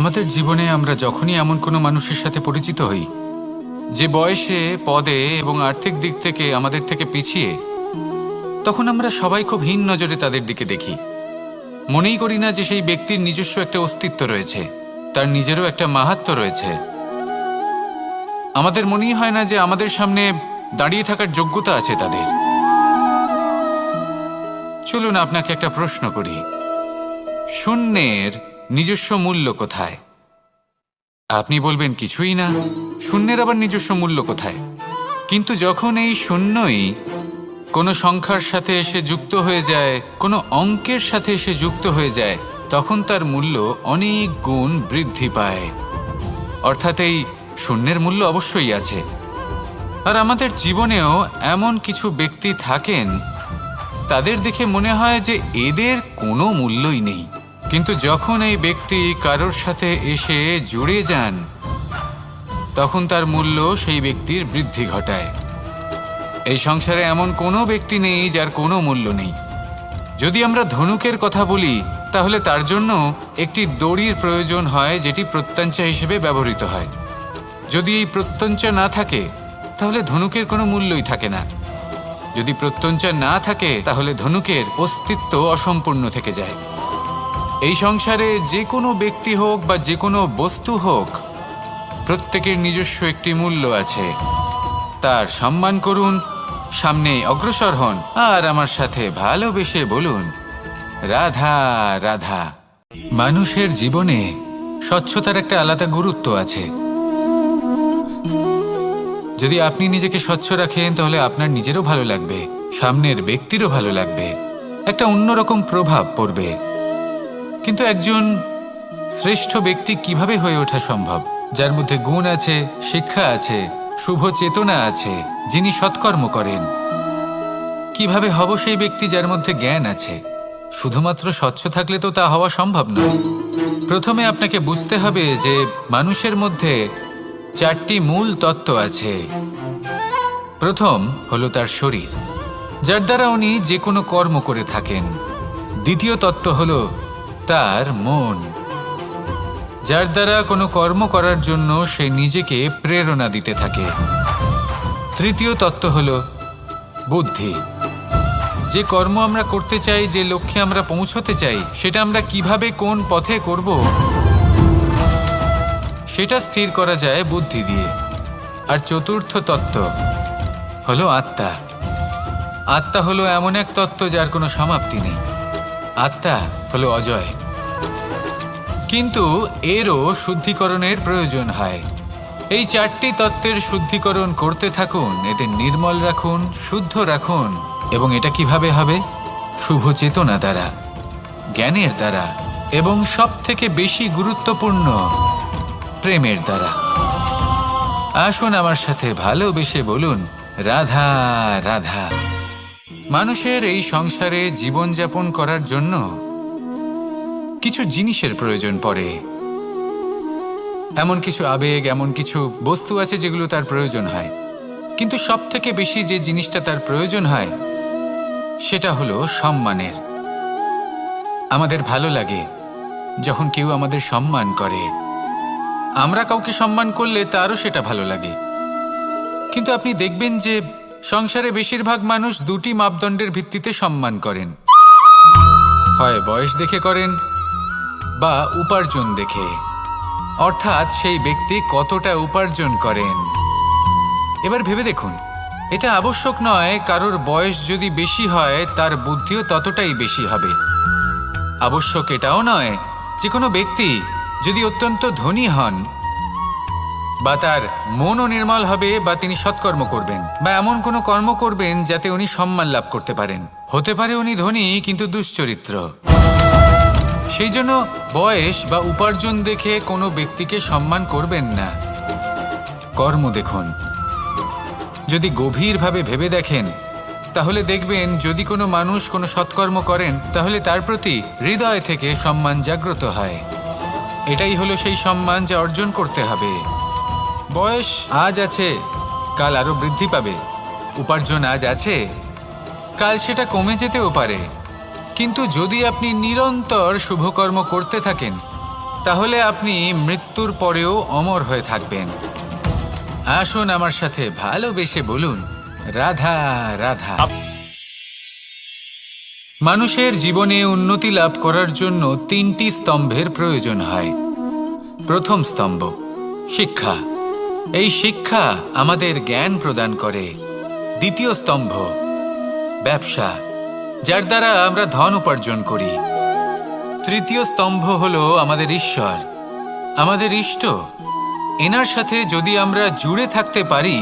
আমাদের জীবনে আমরা যখনই এমন কোনো মানুষের সাথে পরিচিত হই যে বয়সে, পদে এবং আর্থিক দিক থেকে আমাদের থেকে পিছিয়ে, তখন আমরা সবাই খুব হীন নজরে তাদের দিকে দেখি। মনেই করি না যে সেই ব্যক্তির নিজস্ব একটা অস্তিত্ব রয়েছে, তার নিজেরও একটা মাহাত্ম্য রয়েছে। আমাদের মনেই হয় না যে আমাদের সামনে দাঁড়িয়ে থাকার যোগ্যতা আছে তাদের। চলুন আপনাকে একটা প্রশ্ন করি, শূন্যের নিজস্ব মূল্য কোথায়? আপনি বলবেন কিছুই না। শূন্যের আবার নিজস্ব মূল্য কোথায়? কিন্তু যখন এই শূন্যই কোনো সংখ্যার সাথে এসে যুক্ত হয়ে যায়, কোনো অঙ্কের সাথে এসে যুক্ত হয়ে যায়, তখন তার মূল্য অনেক গুণ বৃদ্ধি পায়। অর্থাৎ এই শূন্যের মূল্য অবশ্যই আছে। আর আমাদের জীবনেও এমন কিছু ব্যক্তি থাকেন, তাদের দেখে মনে হয় যে এদের কোনো মূল্যই নেই। কিন্তু যখন এই ব্যক্তি কারোর সাথে এসে জুড়ে যান, তখন তার মূল্য সেই ব্যক্তির বৃদ্ধি ঘটায়। এই সংসারে এমন কোনো ব্যক্তি নেই যার কোনো মূল্য নেই। যদি আমরা ধনুকের কথা বলি, তাহলে তার জন্য একটি দড়ির প্রয়োজন হয়, যেটি প্রত্যঞ্চা হিসেবে ব্যবহৃত হয়। যদি এই প্রত্যঞ্চা না থাকে, তাহলে ধনুকের কোনো মূল্যই থাকে না। যদি প্রত্যঞ্চা না থাকে, তাহলে ধনুকের অস্তিত্ব অসম্পূর্ণ থেকে যায়। এই সংসারে যে কোনো ব্যক্তি হোক বা যে কোনো বস্তু হোক, প্রত্যেকের নিজস্ব একটি মূল্য আছে। তার সম্মান করুন, সামনে অগ্রসর হন, আর আমার সাথে ভালোবেসে বলুন, রাধা রাধা। মানুষের জীবনে স্বচ্ছতার একটা আলাদা গুরুত্ব আছে। যদি আপনি নিজেকে স্বচ্ছ রাখেন, তাহলে আপনার নিজেরও ভালো লাগবে, সামনের ব্যক্তিরও ভালো লাগবে, একটা অন্যরকম প্রভাব পড়বে। কিন্তু একজন শ্রেষ্ঠ ব্যক্তি কিভাবে হয়ে ওঠা সম্ভব? যার মধ্যে গুণ আছে, শিক্ষা আছে, শুভ চেতনা আছে, যিনি সৎকর্ম করেন। কিভাবে হব সেই ব্যক্তি যার মধ্যে জ্ঞান আছে? শুধুমাত্র স্বচ্ছ থাকলে তো তা হওয়া সম্ভব নয়। প্রথমে আপনাকে বুঝতে হবে যে মানুষের মধ্যে চারটি মূল তত্ত্ব আছে। প্রথম হলো তার শরীর, যার দ্বারা উনি যে কোনো কর্ম করে থাকেন। দ্বিতীয় তত্ত্ব হলো তার মন, যার দ্বারা কোনো কর্ম করার জন্য সে নিজেকে প্রেরণা দিতে থাকে। তৃতীয় তত্ত্ব হলো বুদ্ধি, যে কর্ম আমরা করতে চাই, যে লক্ষ্যে আমরা পৌঁছতে চাই, সেটা আমরা কিভাবে কোন পথে করব, সেটা স্থির করা যায় বুদ্ধি দিয়ে। আর চতুর্থ তত্ত্ব হলো আত্মা। আত্মা হলো এমন এক তত্ত্ব যার কোনো সমাপ্তি নেই। আত্মা হলো অজয়। কিন্তু এরও শুদ্ধিকরণের প্রয়োজন হয়। এই চারটি তত্ত্বের শুদ্ধিকরণ করতে থাকুন, এতে নির্মল রাখুন, শুদ্ধ রাখুন। এবং এটা কিভাবে হবে? শুভ চেতনা দ্বারা, জ্ঞানের দ্বারা, এবং সব থেকে বেশি গুরুত্বপূর্ণ প্রেমের দ্বারা। আসুন আমার সাথে ভালোবেসে বলুন, রাধা রাধা। মানুষের এই সংসারে জীবনযাপন করার জন্য কিছু জিনিসের প্রয়োজন পড়ে। এমন কিছু আবেগ, এমন কিছু বস্তু আছে যেগুলো তার প্রয়োজন হয়। কিন্তু সব থেকে বেশি যে জিনিসটা তার প্রয়োজন হয়, সেটা হলো সম্মানের। আমাদের ভালো লাগে যখন কেউ আমাদের সম্মান করে। আমরা কাউকে সম্মান করলে তারও সেটা ভালো লাগে। কিন্তু আপনি দেখবেন যে সংসারে বেশিরভাগ মানুষ দুটি মাপদণ্ডের ভিত্তিতে সম্মান করেন। হয় বয়স দেখে করেন বা উপার্জন দেখে, অর্থাৎ সেই ব্যক্তি কতটা উপার্জন করেন। এবার ভেবে দেখুন, এটা আবশ্যক নয় কারোর বয়স যদি বেশি হয় তার বুদ্ধিও ততটাই বেশি হবে। আবশ্যক এটাও নয় যে কোনো ব্যক্তি যদি অত্যন্ত ধনী হন বা তার মনও নির্মল হবে বা তিনি সৎকর্ম করবেন বা এমন কোনো কর্ম করবেন যাতে উনি সম্মান লাভ করতে পারেন। হতে পারে উনি ধনী কিন্তু দুশ্চরিত্র। সেই জন্য বয়স বা উপার্জন দেখে কোনো ব্যক্তিকে সম্মান করবেন না। কর্ম দেখুন। যদি গভীরভাবে ভেবে দেখেন, তাহলে দেখবেন যদি কোনো মানুষ কোনো সৎকর্ম করেন, তাহলে তার প্রতি হৃদয় থেকে সম্মান জাগ্রত হয়। এটাই হলো সেই সম্মান যা অর্জন করতে হবে। বয়স আজ আছে, কাল আরো বৃদ্ধি পাবে। উপার্জন আজ আছে, কাল সেটা কমে যেতেও পারে। কিন্তু যদি আপনি নিরন্তর শুভকর্ম করতে থাকেন, তাহলে আপনি মৃত্যুর পরেও অমর হয়ে থাকবেন। আসুন আমার সাথে ভালোবেসে বলুন, রাধা রাধা। মানুষের জীবনে উন্নতি লাভ করার জন্য 3টি স্তম্ভের প্রয়োজন হয়। প্রথম স্তম্ভ শিক্ষা। এই শিক্ষা আমাদের জ্ঞান প্রদান করে। দ্বিতীয় স্তম্ভ ব্যবসা, যার দ্বারা আমরা ধন উপার্জন করি। তৃতীয় স্তম্ভ হলো আমাদের ঈশ্বর, আমাদের ইষ্ট। এনার সাথে যদি আমরা জুড়ে থাকতে পারি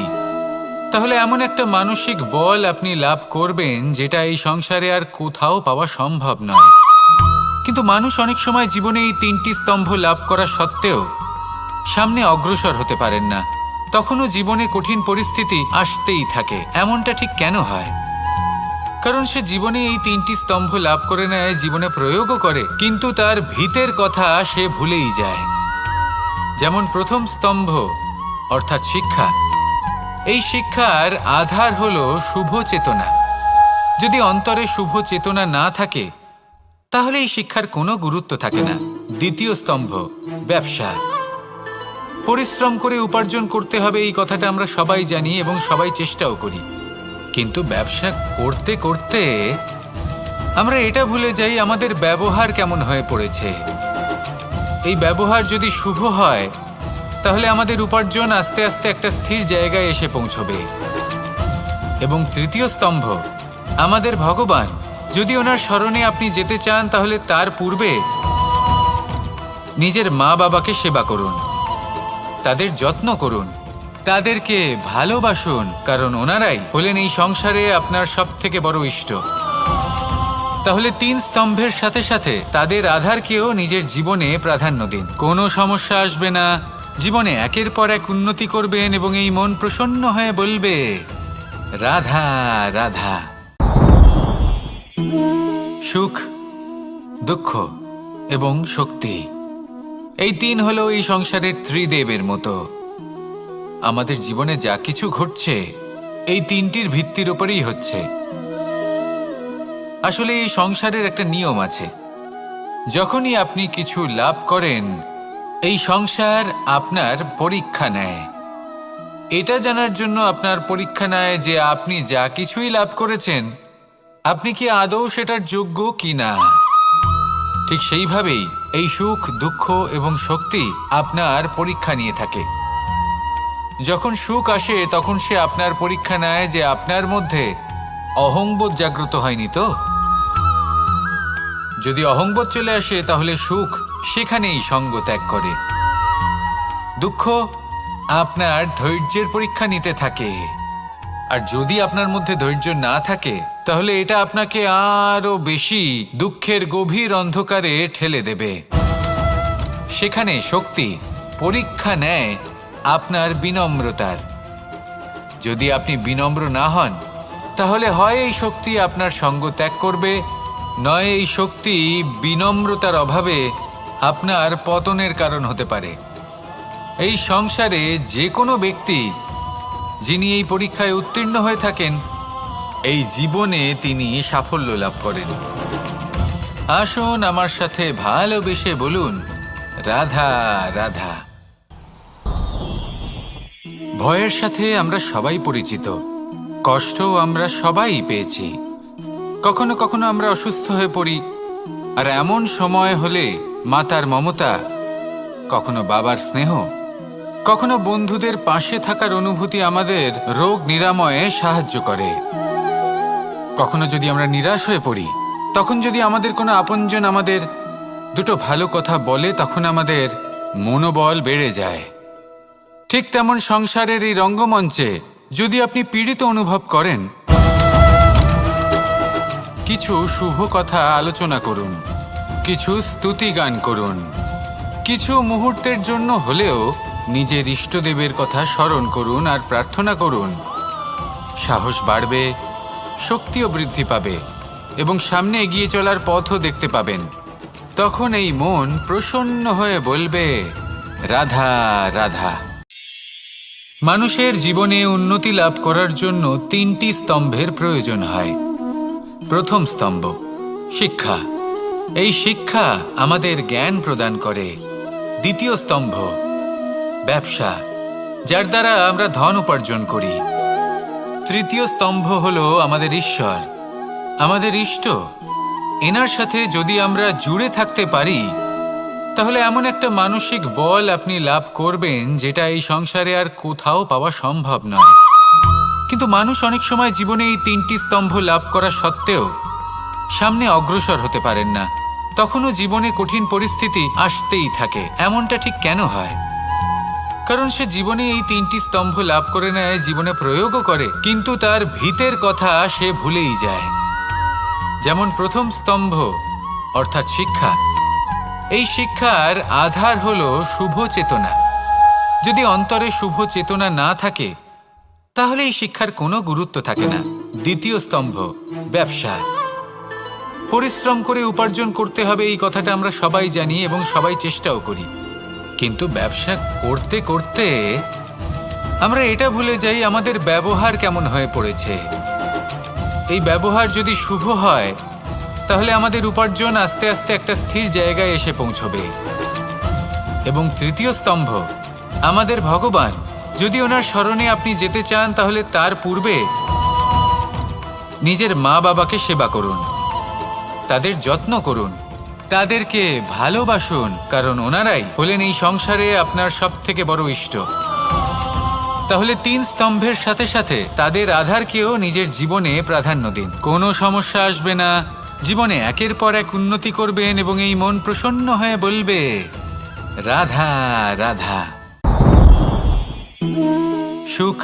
তাহলে এমন একটা মানসিক বল আপনি লাভ করবেন যেটা এই সংসারে আর কোথাও পাওয়া সম্ভব নয়। কিন্তু মানুষ অনেক সময় জীবনে এই 3টি স্তম্ভ লাভ করা সত্ত্বেও সামনে অগ্রসর হতে পারেন না। তখনও জীবনে কঠিন পরিস্থিতি আসতেই থাকে। এমনটা ঠিক কেন হয়? কারণ সে জীবনে এই 3টি স্তম্ভ লাভ করে নেয়, জীবনে প্রয়োগও করে, কিন্তু তার ভিতের কথা সে ভুলেই যায়। যেমন প্রথম স্তম্ভ অর্থাৎ শিক্ষা। এই শিক্ষার আধার হলো শুভ চেতনা। যদি অন্তরে শুভ চেতনা না থাকে তাহলে এই শিক্ষার কোনো গুরুত্ব থাকে না। দ্বিতীয় স্তম্ভ ব্যবসা। পরিশ্রম করে উপার্জন করতে হবে, এই কথাটা আমরা সবাই জানি এবং সবাই চেষ্টাও করি। কিন্তু ব্যবসা করতে করতে আমরা এটা ভুলে যাই আমাদের ব্যবহার কেমন হয়ে পড়েছে। এই ব্যবহার যদি শুভ হয় তাহলে আমাদের উপার্জন আস্তে আস্তে একটা স্থির জায়গায় এসে পৌঁছবে। এবং তৃতীয় স্তম্ভ আমাদের ভগবান। যদি ওনার স্মরণে আপনি যেতে চান তাহলে তার পূর্বে নিজের মা বাবাকে সেবা করুন, তাদের যত্ন করুন, তাদেরকে ভালোবাসুন, কারণ ওনারাই হলেন এই সংসারে আপনার সবথেকে বড় ইষ্ট। তাহলে 3 স্তম্ভের সাথে সাথে তাদের আধারকেও নিজের জীবনে প্রাধান্য দিন। কোনো সমস্যা আসবে না, জীবনে একের পর এক উন্নতি করবেন এবং এই মন প্রসন্ন হয়ে বলবে, রাধা রাধা। সুখ, দুঃখ এবং শক্তি, এই 3 হলো এই সংসারের ত্রিদেবের মতো। আমাদের জীবনে যা কিছু ঘটছে এই 3টির ভিত্তির উপরেই হচ্ছে। আসলে এই সংসারের একটা নিয়ম আছে। যখনই আপনি কিছু লাভ করেন এই সংসার আপনার পরীক্ষা নেয়। এটা জানার জন্য আপনার পরীক্ষা নেয় যে আপনি যা কিছুই লাভ করেছেন আপনি কি আদৌ সেটার যোগ্য কিনা। ঠিক সেইভাবেই এই সুখ, দুঃখ এবং শক্তি আপনার পরীক্ষা নিয়ে থাকে। যখন সুখ আসে তখন সে আপনার পরীক্ষা নেয় যে আপনার মধ্যে অহংবোধ জাগ্রত হয়নি তো। যদি অহংবোধ চলে আসে তাহলে সুখ সেখানেই সঙ্গ ত্যাগ করে। দুঃখ আপনার ধৈর্যের পরীক্ষা নিতে থাকে, আর যদি আপনার মধ্যে ধৈর্য না থাকে তাহলে এটা আপনাকে আরো বেশি দুঃখের গভীর অন্ধকারে ঠেলে দেবে। সেখানে শক্তি পরীক্ষা নেয় আপনার বিনম্রতার। যদি আপনি বিনম্র না হন তাহলে হয় এই শক্তি আপনার সঙ্গ ত্যাগ করবে, নয় এই শক্তি বিনম্রতার অভাবে আপনার পতনের কারণ হতে পারে। এই সংসারে যে কোনো ব্যক্তি যিনি এই পরীক্ষায় উত্তীর্ণ হয়ে থাকেন এই জীবনে তিনি সাফল্য লাভ করেন। আসুন আমার সাথে ভালোবেসে বলুন, রাধা রাধা। ভয়ের সাথে আমরা সবাই পরিচিত, কষ্টও আমরা সবাই পেয়েছি। কখনো কখনো আমরা অসুস্থ হয়ে পড়ি, আর এমন সময় হলে মাতার মমতা, কখনো বাবার স্নেহ, কখনো বন্ধুদের পাশে থাকার অনুভূতি আমাদের রোগ নিরাময়ে সাহায্য করে। কখনো যদি আমরা নিরাশ হয়ে পড়ি তখন যদি আমাদের কোনো আপনজন আমাদের দুটো ভালো কথা বলে তখন আমাদের মনোবল বেড়ে যায়। ঠিক তেমন সংসারের এই রঙ্গমঞ্চে যদি আপনি পীড়িত অনুভব করেন কিছু শুভ কথা আলোচনা করুন, কিছু স্তুতি গান করুন, কিছু মুহূর্তের জন্য হলেও নিজের ইষ্টদেবের কথা স্মরণ করুন আর প্রার্থনা করুন। সাহস বাড়বে, শক্তিও বৃদ্ধি পাবে এবং সামনে এগিয়ে চলার পথও দেখতে পাবেন। তখন এই মন প্রসন্ন হয়ে বলবে, রাধা রাধা। মানুষের জীবনে উন্নতি লাভ করার জন্য 3টি স্তম্ভের প্রয়োজন হয়। প্রথম স্তম্ভ শিক্ষা। এই শিক্ষা আমাদের জ্ঞান প্রদান করে। দ্বিতীয় স্তম্ভ ব্যবসা, যার দ্বারা আমরা ধন উপার্জন করি। তৃতীয় স্তম্ভ হলো আমাদের ঈশ্বর, আমাদের ইষ্ট। এনার সাথে যদি আমরা জুড়ে থাকতে পারি তাহলে এমন একটা মানসিক বল আপনি লাভ করবেন যেটা এই সংসারে আর কোথাও পাওয়া সম্ভব নয়। কিন্তু মানুষ অনেক সময় জীবনে এই তিনটি স্তম্ভ লাভ করা সত্ত্বেও সামনে অগ্রসর হতে পারেন না। তখনও জীবনে কঠিন পরিস্থিতি আসতেই থাকে। এমনটা ঠিক কেন হয়? কারণ সে জীবনে এই তিনটি স্তম্ভ লাভ করে নেয়, জীবনে প্রয়োগও করে, কিন্তু তার ভিতের কথা সে ভুলেই যায়। যেমন প্রথম স্তম্ভ অর্থাৎ শিক্ষা। এই শিক্ষার আধার হলো শুভ চেতনা। যদি অন্তরে শুভ চেতনা না থাকে তাহলে এই শিক্ষার কোনো গুরুত্ব থাকে না। দ্বিতীয় স্তম্ভ ব্যবসা। পরিশ্রম করে উপার্জন করতে হবে, এই কথাটা আমরা সবাই জানি এবং সবাই চেষ্টাও করি। কিন্তু ব্যবসা করতে করতে আমরা এটা ভুলে যাই আমাদের ব্যবহার কেমন হয়ে পড়েছে। এই ব্যবহার যদি শুভ হয় তাহলে আমাদের উপার্জন আস্তে আস্তে একটা স্থির জায়গায় এসে পৌঁছবে। এবং তৃতীয় স্তম্ভ আমাদের ভগবান। যদি ওনার শরণে আপনি যেতে চান তাহলে তার পূর্বে নিজের মা বাবাকে সেবা করুন, তাদের যত্ন করুন, তাদেরকে ভালোবাসুন, কারণ ওনারাই হলেন এই সংসারে আপনার সবথেকে বড় ইষ্ট। তাহলে তিন স্তম্ভের সাথে সাথে তাদের আধারকেও নিজের জীবনে প্রাধান্য দিন। কোনো সমস্যা আসবে না, জীবনে একের পর এক উন্নতি করবেন এবং এই মন প্রসন্ন হয়ে বলবে রাধা রাধা। সুখ,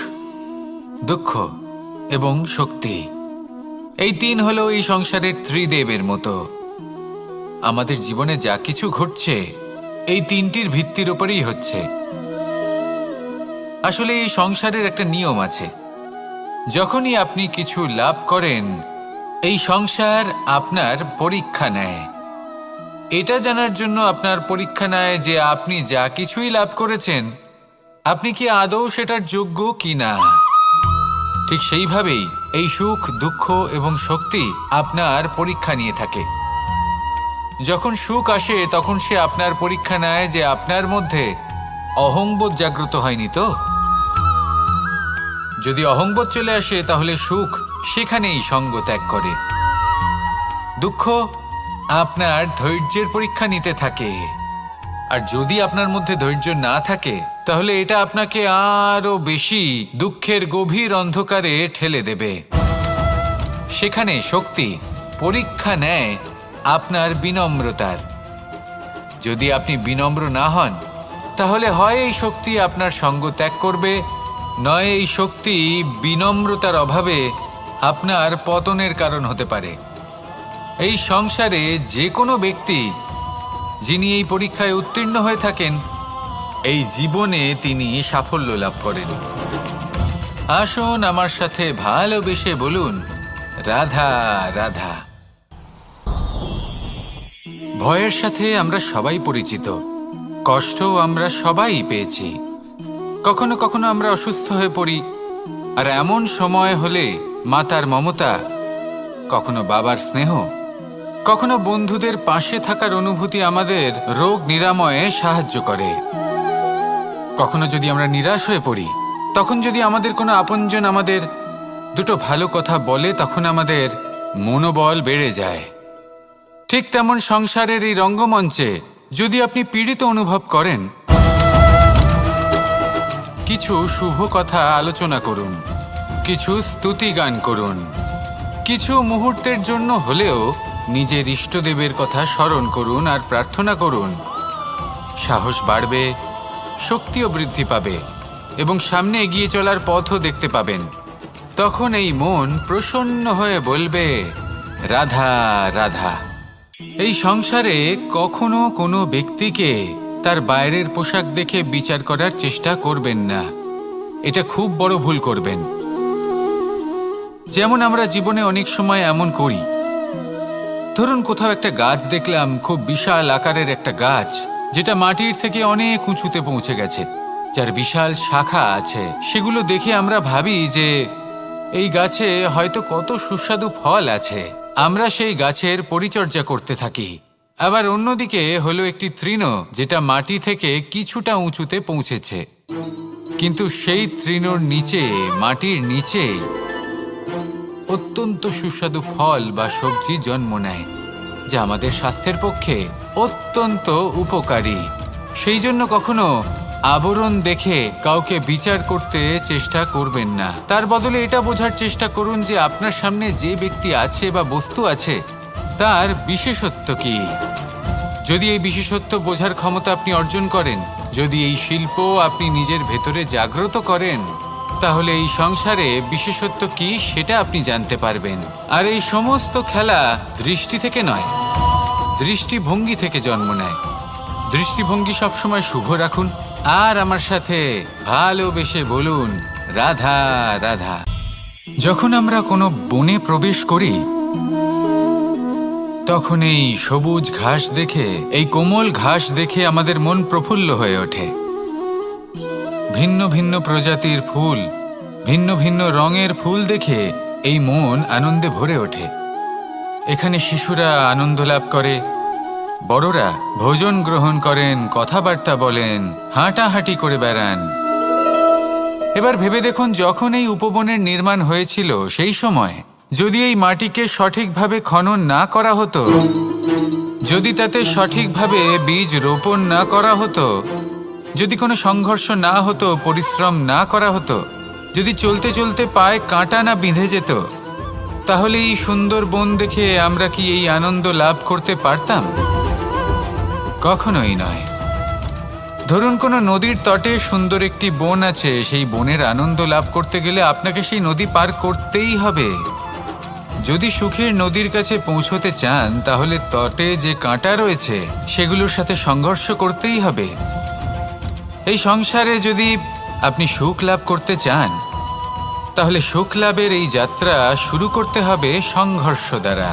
দুঃখ এবং শক্তি, এই তিন হলো এই সংসারের ত্রিদেবের মতো। আমাদের জীবনে যা কিছু ঘটছে এই তিনটির ভিত্তির উপরেই হচ্ছে। আসলে এই সংসারের একটা নিয়ম আছে, যখনই আপনি কিছু লাভ করেন এই সংসার আপনার পরীক্ষা নেয়। এটা জানার জন্য আপনার পরীক্ষা নেয় যে আপনি যা কিছুই লাভ করেছেন আপনি কি আদৌ সেটার যোগ্য কিনা। ঠিক সেইভাবেই এই সুখ, দুঃখ এবং শক্তি আপনার পরীক্ষা নিয়ে থাকে। যখন সুখ আসে তখন সে আপনার পরীক্ষা নেয় যে আপনার মধ্যে অহংবোধ জাগ্রত হয়নি তো। যদি অহংবোধ চলে আসে তাহলে সুখ সেখানেই সঙ্গ ত্যাগ করে। দুঃখ আপনার ধৈর্যের পরীক্ষা নিতে থাকে, আর যদি আপনার মধ্যে ধৈর্য না থাকে তাহলে এটা আপনাকে আরো বেশি দুঃখের গভীর অন্ধকারে ঠেলে দেবে। সেখানে শক্তি পরীক্ষা নেয় আপনার বিনম্রতার। যদি আপনি বিনম্র না হন তাহলে হয় এই শক্তি আপনার সঙ্গ ত্যাগ করবে, নয় এই শক্তি বিনম্রতার অভাবে আপনার পতনের কারণ হতে পারে। এই সংসারে যে কোনো ব্যক্তি যিনি এই পরীক্ষায় উত্তীর্ণ হয়ে থাকেন এই জীবনে তিনি সাফল্য লাভ করেন। আসুন আমার সাথে ভালোবেসে বলুন রাধা রাধা। ভয়ের সাথে আমরা সবাই পরিচিত, কষ্টও আমরা সবাই পেয়েছি। কখনো কখনো আমরা অসুস্থ হয়ে পড়ি, আর এমন সময় হলে মাতার মমতা, কখনো বাবার স্নেহ, কখনো বন্ধুদের পাশে থাকার অনুভূতি আমাদের রোগ নিরাময়ে সাহায্য করে। কখনো যদি আমরা নিরাশ হয়ে পড়ি তখন যদি আমাদের কোনো আপনজন আমাদের দুটো ভালো কথা বলে তখন আমাদের মনোবল বেড়ে যায়। ঠিক তেমন সংসারের এই রঙ্গমঞ্চে যদি আপনি পীড়িত অনুভব করেন, কিছু শুভ কথা আলোচনা করুন, কিছু স্তুতি গান করুন, কিছু মুহূর্তের জন্য হলেও নিজের ইষ্টদেবের কথা স্মরণ করুন আর প্রার্থনা করুন। সাহস বাড়বে, শক্তিও বৃদ্ধি পাবে এবং সামনে এগিয়ে চলার পথও দেখতে পাবেন। তখন এই মন প্রসন্ন হয়ে বলবে রাধা রাধা। এই সংসারে কখনো কোনো ব্যক্তিকে তার বাইরের পোশাক দেখে বিচার করার চেষ্টা করবেন না, এটা খুব বড় ভুল করবেন। যেমন আমরা জীবনে অনেক সময় এমন করি, ধরুন কোথাও একটা গাছ দেখলাম, খুব বিশাল আকারের একটা গাছ যেটা মাটির থেকে অনেক উঁচুতে পৌঁছে গেছে, যার বিশাল শাখা আছে। সেগুলো দেখে আমরা ভাবি যে এই গাছে হয়তো কত সুস্বাদু ফল আছে। আমরা সেই গাছের পরিচর্যা করতে থাকি আবার অন্যদিকে হলো একটি তৃণ, যেটা মাটি থেকে কিছুটা উঁচুতে পৌঁছেছে, কিন্তু সেই তৃণর নিচে, মাটির নিচে অত্যন্ত সুস্বাদু ফল বা সবজি জন্ম নেয়, যা আমাদের স্বাস্থ্যের পক্ষে অত্যন্ত উপকারী। সেই জন্য কখনো আবরণ দেখে কাউকে বিচার করতে চেষ্টা করবেন না। তার বদলে এটা বোঝার চেষ্টা করুন যে আপনার সামনে যে ব্যক্তি আছে বা বস্তু আছে তার বিশেষত্ব কি। যদি এই বিশেষত্ব বোঝার ক্ষমতা আপনি অর্জন করেন, যদি এই শিল্প আপনি নিজের ভেতরে জাগ্রত করেন, তাহলে এই সংসারে বিশেষত্ব কি সেটা আপনি জানতে পারবেন। আর এই সমস্ত খেলা দৃষ্টি থেকে নয়, দৃষ্টিভঙ্গি থেকে জন্ম নেয়। দৃষ্টিভঙ্গি সবসময় শুভ রাখুন আর আমার সাথে ভালোবেসে বলুন, রাধা রাধা। যখন আমরা কোনো বনে প্রবেশ করি, তখন এই সবুজ ঘাস দেখে, এই কোমল ঘাস দেখে আমাদের মন প্রফুল্ল হয়ে ওঠে। ভিন্ন ভিন্ন প্রজাতির ফুল, ভিন্ন ভিন্ন রঙের ফুল দেখে এই মন আনন্দে ভরে ওঠে। এখানে শিশুরা আনন্দ লাভ করে, বড়রা ভোজন গ্রহণ করেন, কথাবার্তা বলেন, হাঁটাহাঁটি করে বেড়ান। এবার ভেবে দেখুন, যখন এই উপবনের নির্মাণ হয়েছিল সেই সময় যদি এই মাটিকে সঠিকভাবে খনন না করা হতো, যদি তাতে সঠিকভাবে বীজ রোপণ না করা হতো, যদি কোনো সংঘর্ষ না হতো, পরিশ্রম না করা হতো, যদি চলতে চলতে পায়ে কাঁটা না বিঁধে যেত, তাহলে এই সুন্দর বন দেখে আমরা কি এই আনন্দ লাভ করতে পারতাম? কখনোই নয়। ধরুন কোনো নদীর তটে সুন্দর একটি বন আছে, সেই বনের আনন্দ লাভ করতে গেলে আপনাকে সেই নদী পার করতেই হবে। যদি সুখের নদীর কাছে পৌঁছতে চান, তাহলে তটে যে কাঁটা রয়েছে সেগুলোর সাথে সংঘর্ষ করতেই হবে। এই সংসারে যদি আপনি সুখ লাভ করতে চান, তাহলে সুখ লাভের এই যাত্রা শুরু করতে হবে সংঘর্ষ দ্বারা।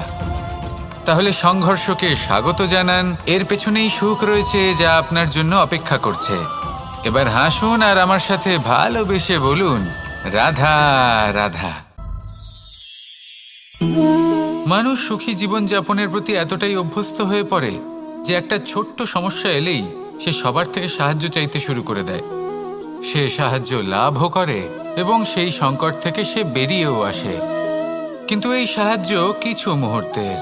তাহলে সংঘর্ষকে স্বাগত জানান, এর পেছনেই সুখ রয়েছে যা আপনার জন্য অপেক্ষা করছে। এবার হাসুন আর আমার সাথে ভালোবেসে বলুন, রাধা রাধা। মানুষ সুখী জীবনযাপনের প্রতি এতটাই অভ্যস্ত হয়ে পড়ে যে একটা ছোট্ট সমস্যা এলেই সে সবার থেকে সাহায্য চাইতে শুরু করে দেয়। সে সাহায্য লাভও করে এবং সেই সংকট থেকে সে বেরিয়েও আসে। কিন্তু এই সাহায্য কিছু মুহূর্তের,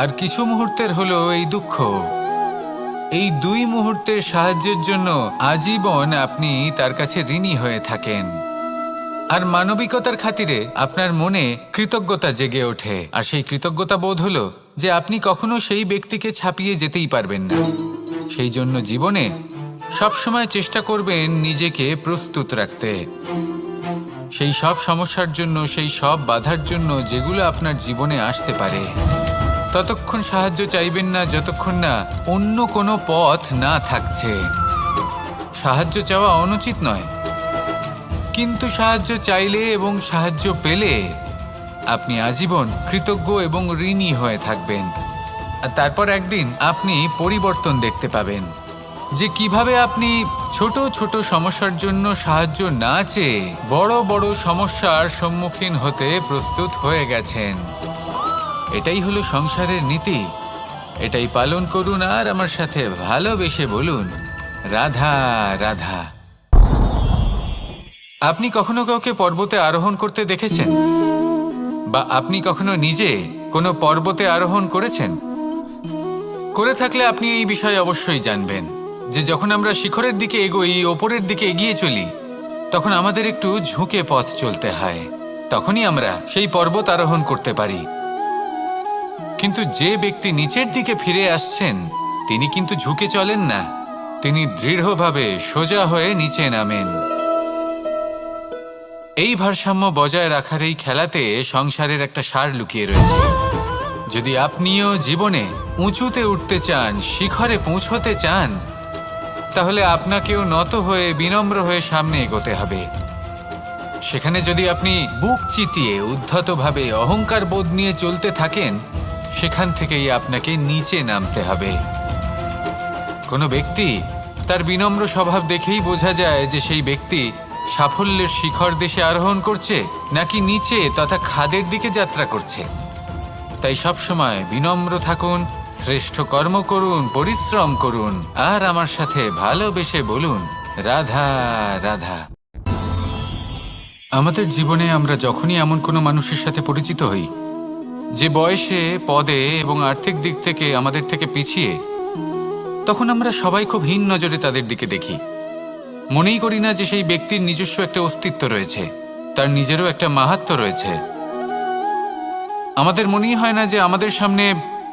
আর কিছু মুহূর্তের হলো এই দুঃখ। এই দুই মুহূর্তের সাহায্যের জন্য আজীবন আপনি তার কাছে ঋণী হয়ে থাকেন। আর মানবিকতার খাতিরে আপনার মনে কৃতজ্ঞতা জেগে ওঠে, আর সেই কৃতজ্ঞতা বোধ হলো যে আপনি কখনো সেই ব্যক্তিকে ছাপিয়ে যেতেই পারবেন না। সেই জন্য জীবনে সবসময় চেষ্টা করবেন নিজেকে প্রস্তুত রাখতে সেই সব সমস্যার জন্য, সেই সব বাধার জন্য যেগুলো আপনার জীবনে আসতে পারে। ততক্ষণ সাহায্য চাইবেন না যতক্ষণ না অন্য কোনো পথ না থাকছে। সাহায্য চাওয়া অনুচিত নয়, কিন্তু সাহায্য চাইলে এবং সাহায্য পেলে আপনি আজীবন কৃতজ্ঞ এবং ঋণী হয়ে থাকবেন। আর তারপর একদিন আপনি পরিবর্তন দেখতে পাবেন যে কিভাবে আপনি ছোট ছোট সমস্যার জন্য সাহায্য না চেয়ে বড় বড় সমস্যার সম্মুখীন হতে প্রস্তুত হয়ে গেছেন। এটাই হলো সংসারের নীতি। এটাই পালন করুন আর আমার সাথে ভালোবেসে বলুন, রাধা রাধা। আপনি কখনো কাউকে পর্বতে আরোহণ করতে দেখেছেন? বা আপনি কখনো নিজে কোনো পর্বতে আরোহণ করেছেন? করে থাকলে আপনি এই বিষয়ে অবশ্যই জানবেন যে যখন আমরা শিখরের দিকে এগোই, ওপরের দিকে এগিয়ে চলি, তখন আমাদের একটু ঝুঁকে পথ চলতে হয়। তখনই আমরা সেই পর্বত আরোহণ করতে পারি। কিন্তু যে ব্যক্তি নিচের দিকে ফিরে আসছেন, তিনি কিন্তু ঝুঁকে চলেন না, তিনি দৃঢ়ভাবে সোজা হয়ে নিচে নামেন। এই ভারসাম্য বজায় রাখার এই খেলাতে সংসারের একটা সার লুকিয়ে রয়েছে। যদি আপনিও জীবনে উঁচুতে উঠতে চান, শিখরে পৌঁছতে চান, তাহলে আপনাকেও নত হয়ে, বিনম্র হয়ে সামনে এগোতে হবে। সেখানে যদি আপনি বুক চিতিয়ে উদ্ধতভাবে অহংকার বোধ নিয়ে চলতে থাকেন, সেখান থেকেই আপনাকে নিচে নামতে হবে। কোনো ব্যক্তি তার বিনম্র স্বভাব দেখেই বোঝা যায় যে সেই ব্যক্তি সাফল্যের শিখর দেশে আরোহণ করছে নাকি নিচে তথা খাদের দিকে যাত্রা করছে। তাই সবসময় বিনম্র থাকুন, শ্রেষ্ঠ কর্ম করুন, পরিশ্রম করুন, আর আমার সাথে ভালোবেসে বলুন, রাধা রাধা। আমাদের জীবনে আমরা যখনই এমন কোনো মানুষের সাথে পরিচিত হই যে বয়সে, পদে এবং আর্থিক দিক থেকে আমাদের থেকে পিছিয়ে, তখন আমরা সবাই খুব হীন নজরে তাদের দিকে দেখি। মনেই করি না যে সেই ব্যক্তির নিজস্ব একটা অস্তিত্ব রয়েছে, তার নিজেরও একটা মাহাত্ম্য রয়েছে। আমাদের মনেই হয় না যে আমাদের সামনে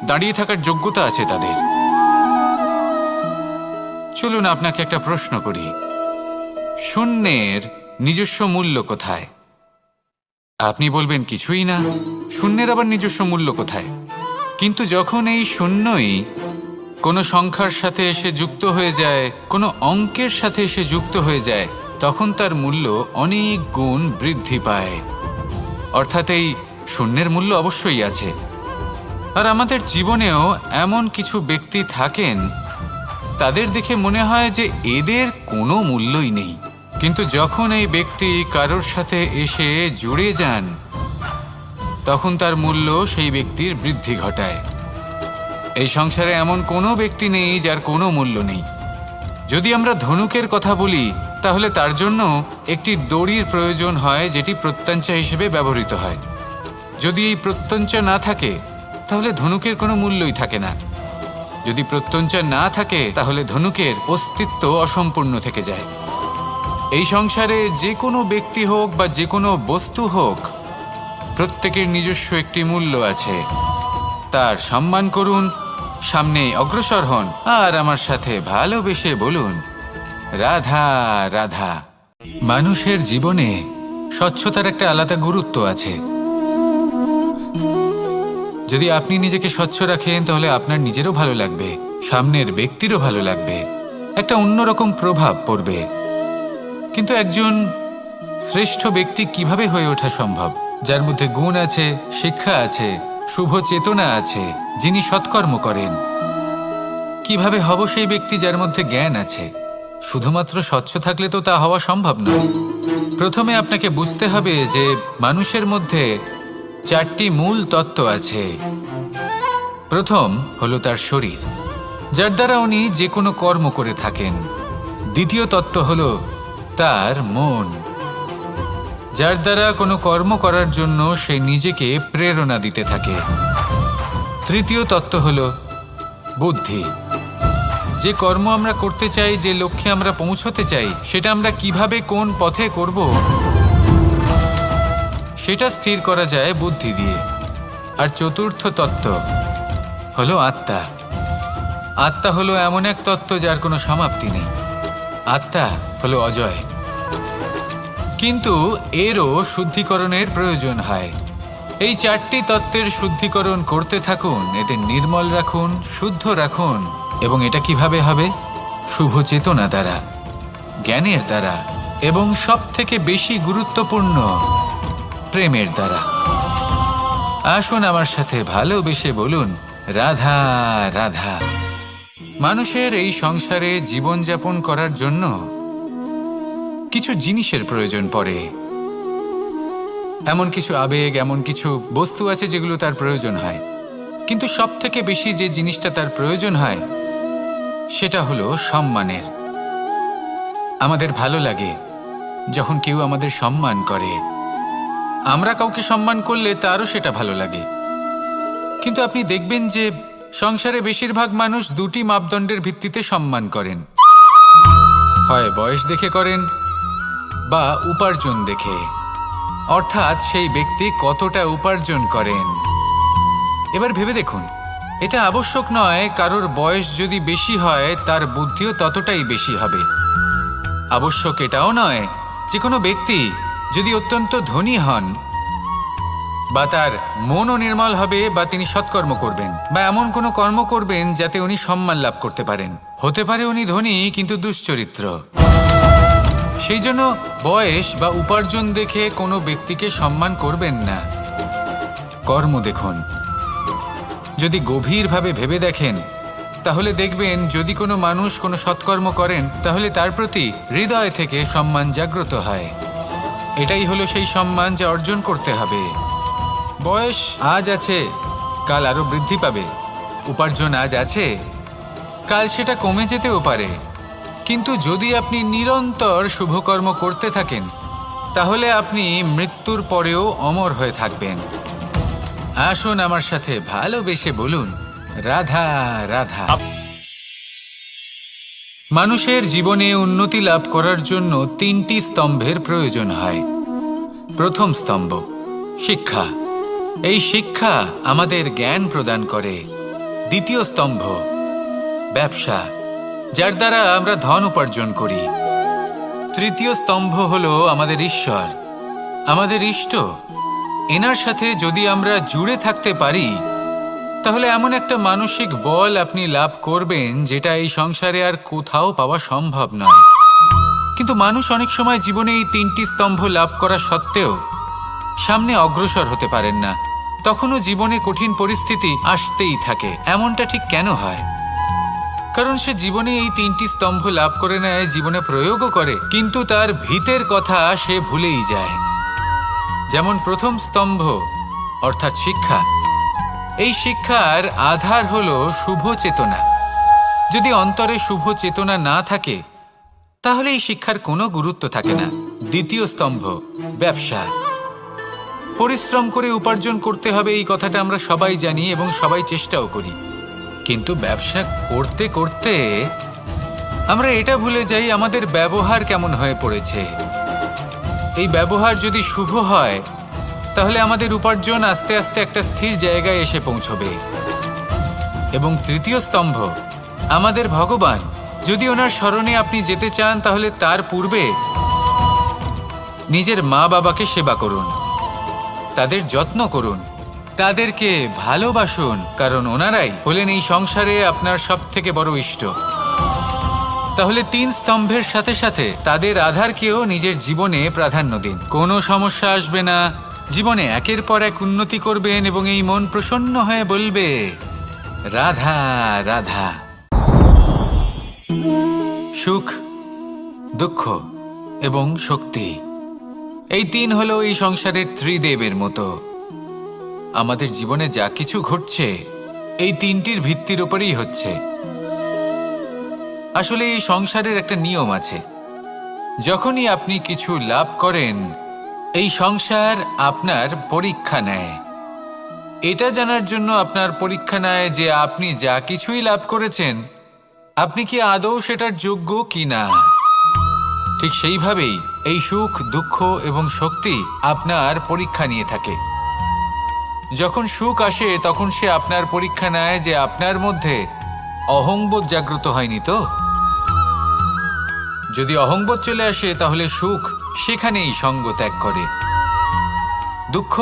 দাঁড়িয়ে থাকার যোগ্যতা আছে তাদের। চলুন আপনাকে একটা প্রশ্ন করি, শূন্যের নিজস্ব মূল্য কোথায়? আপনি বলবেন কিছুই না। শূন্যের আবার নিজস্ব মূল্য কোথায়? কিন্তু যখন এই শূন্যই কোনো সংখ্যার সাথে এসে যুক্ত হয়ে যায়, কোনো অঙ্কের সাথে এসে যুক্ত হয়ে যায়, তখন তার মূল্য অনেক গুণ বৃদ্ধি পায়। অর্থাৎ এই শূন্যের মূল্য অবশ্যই আছে। আর আমাদের জীবনেও এমন কিছু ব্যক্তি থাকেন, তাদের দেখে মনে হয় যে এদের কোনো মূল্যই নেই। কিন্তু যখন এই ব্যক্তি কারোর সাথে এসে জুড়ে যান, তখন তার মূল্য সেই ব্যক্তির বৃদ্ধি ঘটায়। এই সংসারে এমন কোনো ব্যক্তি নেই যার কোনো মূল্য নেই। যদি আমরা ধনুকের কথা বলি, তাহলে তার জন্য একটি দড়ির প্রয়োজন হয়, যেটি প্রত্যঞ্চা হিসেবে ব্যবহৃত হয়। যদি এই প্রত্যঞ্চা না থাকে, তাহলে ধনুকের কোনো মূল্যই থাকে না। যদি প্রত্যঞ্চা না থাকে, তাহলে ধনুকের অস্তিত্ব অসম্পূর্ণ থেকে যায়। এই সংসারে যে কোনো ব্যক্তি হোক বা যে কোনো বস্তু হোক, প্রত্যেকের নিজস্ব একটি মূল্য আছে। তার সম্মান করুন, সামনে অগ্রসর হন, আর আমার সাথে ভালোবেসে বলুন, রাধা রাধা। মানুষের জীবনে স্বচ্ছতার একটা আলাদা গুরুত্ব আছে। যদি আপনি নিজেকে স্বচ্ছ রাখেন, তাহলে আপনার নিজেরও ভালো লাগবে, সামনের ব্যক্তিরও ভালো লাগবে, একটা অন্যরকম প্রভাব পড়বে। কিন্তু একজন শ্রেষ্ঠ ব্যক্তি কিভাবে হয়ে ওঠা সম্ভব? যার মধ্যে গুণ আছে, শিক্ষা আছে, শুভ চেতনা আছে, যিনি সৎকর্ম করেন। কিভাবে হব সেই ব্যক্তি যার মধ্যে জ্ঞান আছে? শুধুমাত্র স্বচ্ছ থাকলে তো তা হওয়া সম্ভব নয়। প্রথমে আপনাকে বুঝতে হবে যে মানুষের মধ্যে 4টি মূল তত্ত্ব আছে। প্রথম হলো তার শরীর, যার দ্বারা উনি যে কোনো কর্ম করে থাকেন। দ্বিতীয় তত্ত্ব হলো তার মন, যার দ্বারা কোনো কর্ম করার জন্য সে নিজেকে প্রেরণা দিতে থাকে। তৃতীয় তত্ত্ব হলো বুদ্ধি, যে কর্ম আমরা করতে চাই, যে লক্ষ্যে আমরা পৌঁছতে চাই, সেটা আমরা কিভাবে কোন পথে করব, সেটা স্থির করা যায় বুদ্ধি দিয়ে। আর চতুর্থ তত্ত্ব হলো আত্মা। আত্মা হলো এমন এক তত্ত্ব যার কোনো সমাপ্তি নেই। আত্মা হলো অজয়। কিন্তু এরও শুদ্ধিকরণের প্রয়োজন হয়। এই 4টি তত্ত্বের শুদ্ধিকরণ করতে থাকুন, এদের নির্মল রাখুন, শুদ্ধ রাখুন। এবং এটা কিভাবে হবে? শুভ চেতনা দ্বারা, জ্ঞানের দ্বারা, এবং সব থেকে বেশি গুরুত্বপূর্ণ প্রেমের দ্বারা। আসুন আমার সাথে ভালোবেসে বলুন, রাধা রাধা। মানুষের এই সংসারে জীবনযাপন করার জন্য কিছু জিনিসের প্রয়োজন পড়ে। এমন কিছু আবেগ, এমন কিছু বস্তু আছে যেগুলো তার প্রয়োজন হয়। কিন্তু সব থেকে বেশি যে জিনিসটা তার প্রয়োজন হয়, সেটা হলো সম্মানের। আমাদের ভালো লাগে যখন কেউ আমাদের সম্মান করে। আমরা কাউকে সম্মান করলে তারও সেটা ভালো লাগে। কিন্তু আপনি দেখবেন যে সংসারে বেশিরভাগ মানুষ 2টি মাপদণ্ডের ভিত্তিতে সম্মান করেন। হয় বয়স দেখে করেন বা উপার্জন দেখে, অর্থাৎ সেই ব্যক্তি কতটা উপার্জন করেন। এবার ভেবে দেখুন, এটা আবশ্যক নয় কারোর বয়স যদি বেশি হয় তার বুদ্ধিও ততটাই বেশি হবে। আবশ্যক এটাও নয় যে কোনো ব্যক্তি যদি অত্যন্ত ধনী হন বা তার মনও নির্মল হবে বা তিনি সৎকর্ম করবেন বা এমন কোনো কর্ম করবেন যাতে উনি সম্মান লাভ করতে পারেন। হতে পারে উনি ধনী কিন্তু দুশ্চরিত্র। সেই জন্য বয়স বা উপার্জন দেখে কোনো ব্যক্তিকে সম্মান করবেন না। কর্ম দেখুন। যদি গভীরভাবে ভেবে দেখেন, তাহলে দেখবেন যদি কোনো মানুষ কোনো সৎকর্ম করেন, তাহলে তার প্রতি হৃদয় থেকে সম্মান জাগ্রত হয়। এটাই হলো সেই সম্মান যা অর্জন করতে হবে। বয়স আজ আছে, কাল আরো বৃদ্ধি পাবে, উপার্জন আজ আছে, কাল সেটা কমে যেতেও পারে, কিন্তু যদি আপনি নিরন্তর শুভকর্ম করতে থাকেন তাহলে আপনি মৃত্যুর পরেও অমর হয়ে থাকবেন। আসুন আমার সাথে ভালোবেসে বলুন, রাধা রাধা। মানুষের জীবনে উন্নতি লাভ করার জন্য 3টি স্তম্ভের প্রয়োজন হয়। প্রথম স্তম্ভ শিক্ষা। এই শিক্ষা আমাদের জ্ঞান প্রদান করে। দ্বিতীয় স্তম্ভ ব্যবসা, যার দ্বারা আমরা ধন উপার্জন করি। তৃতীয় স্তম্ভ হলো আমাদের ঈশ্বর, আমাদের ইষ্ট। এনার সাথে যদি আমরা জুড়ে থাকতে পারি তাহলে এমন একটা মানসিক বল আপনি লাভ করবেন যেটা এই সংসারে আর কোথাও পাওয়া সম্ভব নয়। কিন্তু মানুষ অনেক সময় জীবনে এই 3টি স্তম্ভ লাভ করা সত্ত্বেও সামনে অগ্রসর হতে পারেন না। তখনও জীবনে কঠিন পরিস্থিতি আসতেই থাকে। এমনটা ঠিক কেন হয়? কারণ সে জীবনে এই 3টি স্তম্ভ লাভ করে নেয়, জীবনে প্রয়োগও করে, কিন্তু তার ভিতের কথা সে ভুলেই যায়। যেমন প্রথম স্তম্ভ অর্থাৎ শিক্ষা। এই শিক্ষার আধার হলো শুভ চেতনা। যদি অন্তরে শুভ চেতনা না থাকে তাহলে এই শিক্ষার কোনো গুরুত্ব থাকে না। দ্বিতীয় স্তম্ভ ব্যবসা। পরিশ্রম করে উপার্জন করতে হবে, এই কথাটা আমরা সবাই জানি এবং সবাই চেষ্টাও করি। কিন্তু ব্যবসা করতে করতে আমরা এটা ভুলে যাই আমাদের ব্যবহার কেমন হয়ে পড়েছে। এই ব্যবহার যদি শুভ হয় তাহলে আমাদের উপার্জন আস্তে আস্তে একটা স্থির জায়গায় এসে পৌঁছবে। এবং তৃতীয় স্তম্ভ আমাদের ভগবান। যদি ওনার স্মরণে আপনি যেতে চান তাহলে তার পূর্বে নিজের মা বাবাকে সেবা করুন, তাদের যত্ন করুন, তাদেরকে ভালোবাসুন, কারণ ওনারাই হলেন এই সংসারে আপনার সবথেকে বড় ইষ্ট। তাহলে 3 স্তম্ভের সাথে সাথে তাদের আধারকেও নিজের জীবনে প্রাধান্য দিন। কোনো সমস্যা আসবে না, জীবনে একের পর এক উন্নতি করবেন এবং এই মন প্রসন্ন হয়ে বলবে, রাধা রাধা। সুখ, দুঃখ এবং শক্তি, এই 3 হলো এই সংসারের ত্রিদেবের মতো। আমাদের জীবনে যা কিছু ঘটছে এই 3টির ভিত্তির উপরেই হচ্ছে। আসলে এই সংসারের একটা নিয়ম আছে, যখনই আপনি কিছু লাভ করেন এই সংসার আপনার পরীক্ষা নেয়। এটা জানার জন্য আপনার পরীক্ষা নেয় যে আপনি যা কিছুই লাভ করেছেন আপনি কি আদৌ সেটার যোগ্য কি না। ঠিক সেইভাবেই এই সুখ, দুঃখ এবং শক্তি আপনার পরীক্ষা নিয়ে থাকে। যখন সুখ আসে তখন সে আপনার পরীক্ষা নেয় যে আপনার মধ্যে অহংবোধ জাগ্রত হয়নি তো। যদি অহংবোধ চলে আসে তাহলে সুখ সেখানেই সঙ্গ ত্যাগ করে। দুঃখ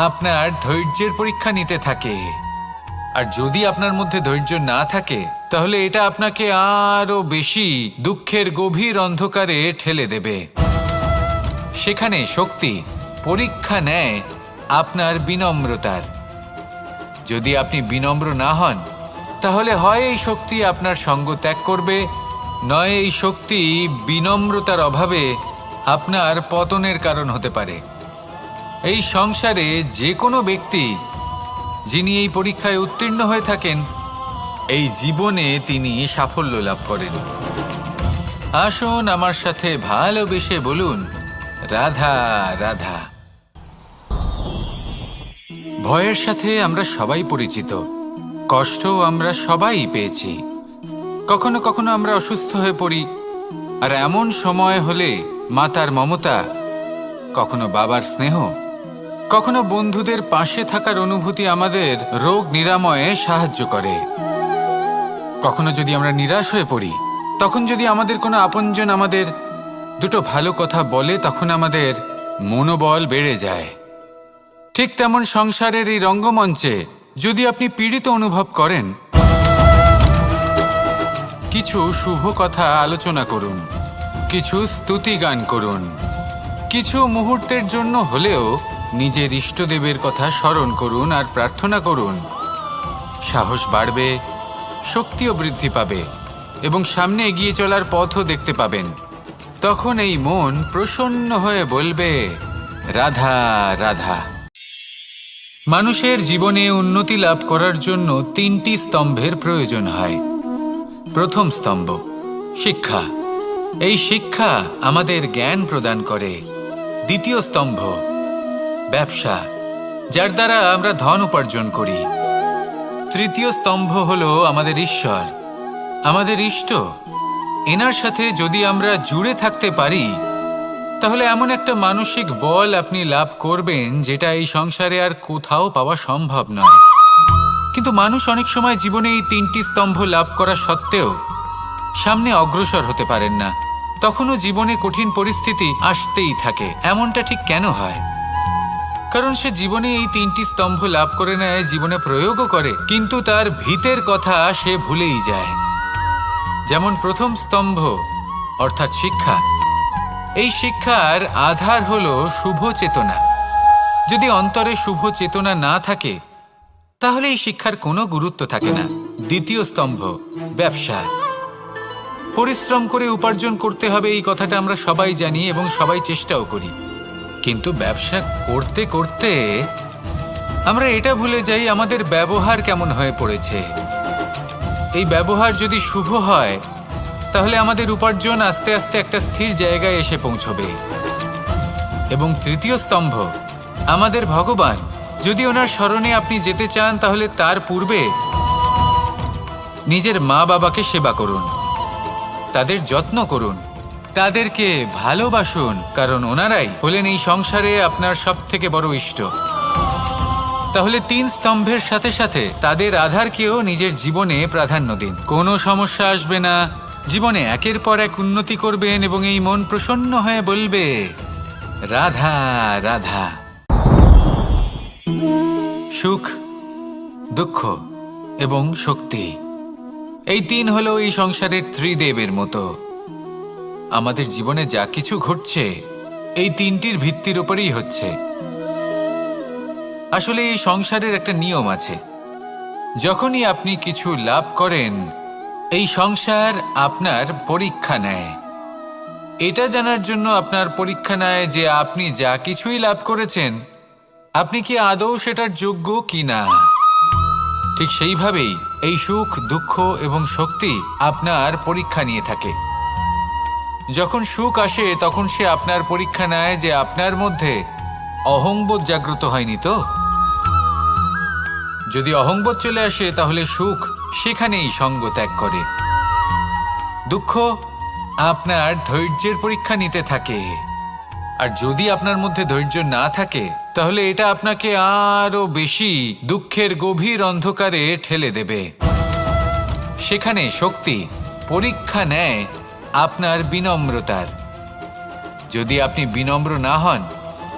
আপনার ধৈর্যের পরীক্ষা নিতে থাকে, আর যদি আপনার মধ্যে ধৈর্য না থাকে তাহলে এটা আপনাকে আরো বেশি দুঃখের গভীর অন্ধকারে ঠেলে দেবে। সেখানে শক্তি পরীক্ষা নেয় আপনার বিনম্রতার। যদি আপনি বিনম্র না হন তাহলে হয় এই শক্তি আপনার সঙ্গ ত্যাগ করবে, নয় এই শক্তি বিনম্রতার অভাবে আপনার পতনের কারণ হতে পারে। এই সংসারে যে কোনো ব্যক্তি যিনি এই পরীক্ষায় উত্তীর্ণ হয়ে থাকেন এই জীবনে তিনি সাফল্য লাভ করেন। আসুন আমার সাথে ভালোবেসে বলুন, রাধা রাধা। ভয়ের সাথে আমরা সবাই পরিচিত, কষ্ট আমরা সবাই পেয়েছি। কখনো কখনো আমরা অসুস্থ হয়ে পড়ি, আর এমন সময় হলে মাতার মমতা, কখনো বাবার স্নেহ, কখনো বন্ধুদের পাশে থাকার অনুভূতি আমাদের রোগ নিরাময়ে সাহায্য করে। কখনো যদি আমরা নিরাশ হয়ে পড়ি তখন যদি আমাদের কোনো আপনজন আমাদের দুটো ভালো কথা বলে তখন আমাদের মনোবল বেড়ে যায়। ঠিক তেমন সংসারের এই রঙ্গমঞ্চে যদি আপনি পীড়িত অনুভব করেন, কিছু শুভ কথা আলোচনা করুন, কিছু স্তুতি গান করুন, কিছু মুহূর্তের জন্য হলেও নিজের ইষ্টদেবের কথা স্মরণ করুন আর প্রার্থনা করুন। সাহস বাড়বে, শক্তিও বৃদ্ধি পাবে এবং সামনে এগিয়ে চলার পথও দেখতে পাবেন। তখন এই মন প্রসন্ন হয়ে বলবে, রাধা রাধা। মানুষের জীবনে উন্নতি লাভ করার জন্য তিনটি স্তম্ভের প্রয়োজন হয়। প্রথম স্তম্ভ শিক্ষা। এই শিক্ষা আমাদের জ্ঞান প্রদান করে। দ্বিতীয় স্তম্ভ ব্যবসা, যার দ্বারা আমরা ধন উপার্জন করি। তৃতীয় স্তম্ভ হলো আমাদের ঈশ্বর, আমাদের ইষ্ট। এনার সাথে যদি আমরা জুড়ে থাকতে পারি তাহলে এমন একটা মানসিক বল আপনি লাভ করবেন যেটা এই সংসারে আর কোথাও পাওয়া সম্ভব নয়। কিন্তু মানুষ অনেক সময় জীবনে এই তিনটি স্তম্ভ লাভ করা সত্ত্বেও সামনে অগ্রসর হতে পারেন না। তখনও জীবনে কঠিন পরিস্থিতি আসতেই থাকে। এমনটা ঠিক কেন হয়? কারণ সে জীবনে এই তিনটি স্তম্ভ লাভ করে নেয়, জীবনে প্রয়োগও করে, কিন্তু তার ভিতের কথা সে ভুলেই যায়। যেমন প্রথম স্তম্ভ অর্থাৎ শিক্ষা। এই শিক্ষার আধার হলো শুভ চেতনা। যদি অন্তরে শুভ চেতনা না থাকে তাহলে এই শিক্ষার কোনো গুরুত্ব থাকে না। দ্বিতীয় স্তম্ভ ব্যবসা। পরিশ্রম করে উপার্জন করতে হবে, এই কথাটা আমরা সবাই জানি এবং সবাই চেষ্টাও করি। কিন্তু ব্যবসা করতে করতে আমরা এটা ভুলে যাই আমাদের ব্যবহার কেমন হয়ে পড়েছে। এই ব্যবহার যদি শুভ হয় তাহলে আমাদের উপার্জন আস্তে আস্তে একটা স্থির জায়গায় এসে পৌঁছবে। এবং তৃতীয় স্তম্ভ আমাদের ভগবান। যদি ওনার স্মরণে আপনি যেতে চান তাহলে তার পূর্বে নিজের মা বাবাকে সেবা করুন, তাদের যত্ন করুন, তাদেরকে ভালোবাসুন, কারণ ওনারাই হলেন এই সংসারে আপনার সবথেকে বড় ইষ্ট। তাহলে তিন স্তম্ভের সাথে সাথে তাদের আধারকেও নিজের জীবনে প্রাধান্য দিন। কোনো সমস্যা আসবে না, জীবনে একের পর এক উন্নতি করবেন এবং এই মন প্রসন্ন হয়ে বলবে রাধা রাধা। সুখ, দুঃখ এবং শক্তি, এই তিন হলো এই সংসারের ত্রিদেবের মতো। আমাদের জীবনে যা কিছু ঘটছে এই তিনটির ভিত্তির উপরেই হচ্ছে। আসলে এই সংসারের একটা নিয়ম আছে, যখনই আপনি কিছু লাভ করেন এই সংসার আপনার পরীক্ষা নেয়। এটা জানার জন্য আপনার পরীক্ষা নেয় যে আপনি যা কিছুই লাভ করেছেন আপনি কি আদৌ সেটার যোগ্য কি না। ঠিক সেইভাবেই এই সুখ, দুঃখ এবং শক্তি আপনার পরীক্ষা নিয়ে থাকে। যখন সুখ আসে তখন সে আপনার পরীক্ষা নেয় যে আপনার মধ্যে অহংবোধ জাগ্রত হয়নি তো। যদি অহংবোধ চলে আসে তাহলে সুখ সেখানেই সঙ্গ ত্যাগ করে। দুঃখ আপনার ধৈর্যের পরীক্ষা নিতে থাকে, আর যদি আপনার মধ্যে ধৈর্য না থাকে তাহলে এটা আপনাকে আরো বেশি দুঃখের গভীর অন্ধকারে ঠেলে দেবে। সেখানে শক্তি পরীক্ষা নেয় আপনার বিনম্রতার। যদি আপনি বিনম্র না হন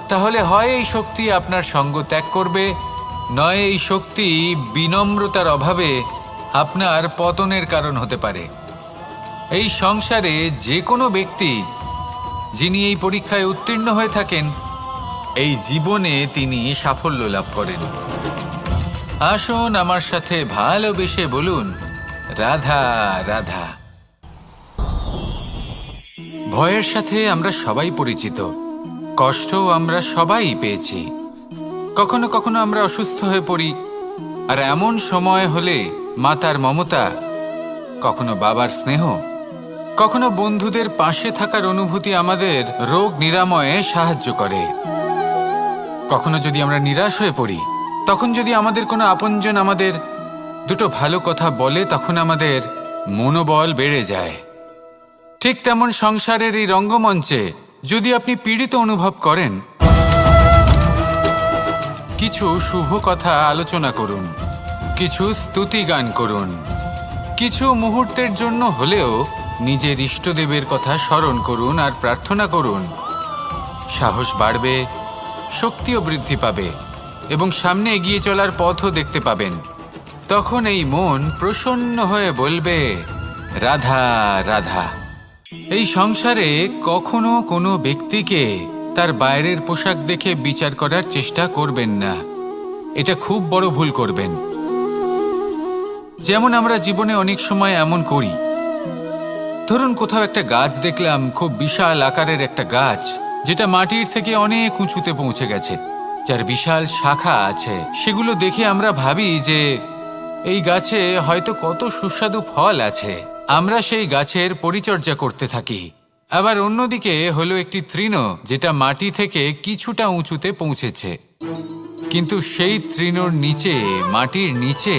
তাহলে হয় এই শক্তি আপনার সঙ্গ ত্যাগ করবে, নয় এই শক্তি বিনম্রতার অভাবে আপনার পতনের কারণ হতে পারে। এই সংসারে যে কোনো ব্যক্তি যিনি এই পরীক্ষায় উত্তীর্ণ হয়ে থাকেন এই জীবনে তিনি সাফল্য লাভ করেন। আসুন আমার সাথে ভালোবেসে বলুন রাধা রাধা। ভয়ের সাথে আমরা সবাই পরিচিত, কষ্টও আমরা সবাই পেয়েছি। কখনো কখনো আমরা অসুস্থ হয়ে পড়ি, আর এমন সময় হলে মাতার মমতা, কখনো বাবার স্নেহ, কখনো বন্ধুদের পাশে থাকার অনুভূতি আমাদের রোগ নিরাময়ে সাহায্য করে। কখনো যদি আমরা নিরাশ হয়ে পড়ি, তখন যদি আমাদের কোনো আপনজন আমাদের দুটো ভালো কথা বলে তখন আমাদের মনোবল বেড়ে যায়। ঠিক তেমন সংসারের এই রঙ্গমঞ্চে যদি আপনি পীড়িত অনুভব করেন, কিছু শুভ কথা আলোচনা করুন, কিছু স্তুতি গান করুন, কিছু মুহূর্তের জন্য হলেও নিজের ইষ্টদেবের কথা স্মরণ করুন আর প্রার্থনা করুন। সাহস বাড়বে, শক্তিও বৃদ্ধি পাবে এবং সামনে এগিয়ে চলার পথও দেখতে পাবেন। তখন এই মন প্রসন্ন হয়ে বলবে রাধা রাধা। এই সংসারে কখনো কোনো ব্যক্তিকে তার বাইরের পোশাক দেখে বিচার করার চেষ্টা করবেন না, এটা খুব বড় ভুল করবেন। যেমন আমরা জীবনে অনেক সময় এমন করি, ধরুন কোথাও একটা গাছ দেখলাম, খুব বিশাল আকারের একটা গাছ যেটা মাটির থেকে অনেক উঁচুতে পৌঁছে গেছে। যার বিশাল শাখা আছে, সেগুলো দেখে আমরা ভাবি যে এই গাছে হয়তো কত সুস্বাদু ফল আছে। আমরা সেই গাছের পরিচর্যা করতে থাকি। আবার অন্যদিকে হলো একটি তৃণ, যেটা মাটি থেকে কিছুটা উঁচুতে পৌঁছেছে, কিন্তু সেই তৃণর নিচে, মাটির নিচে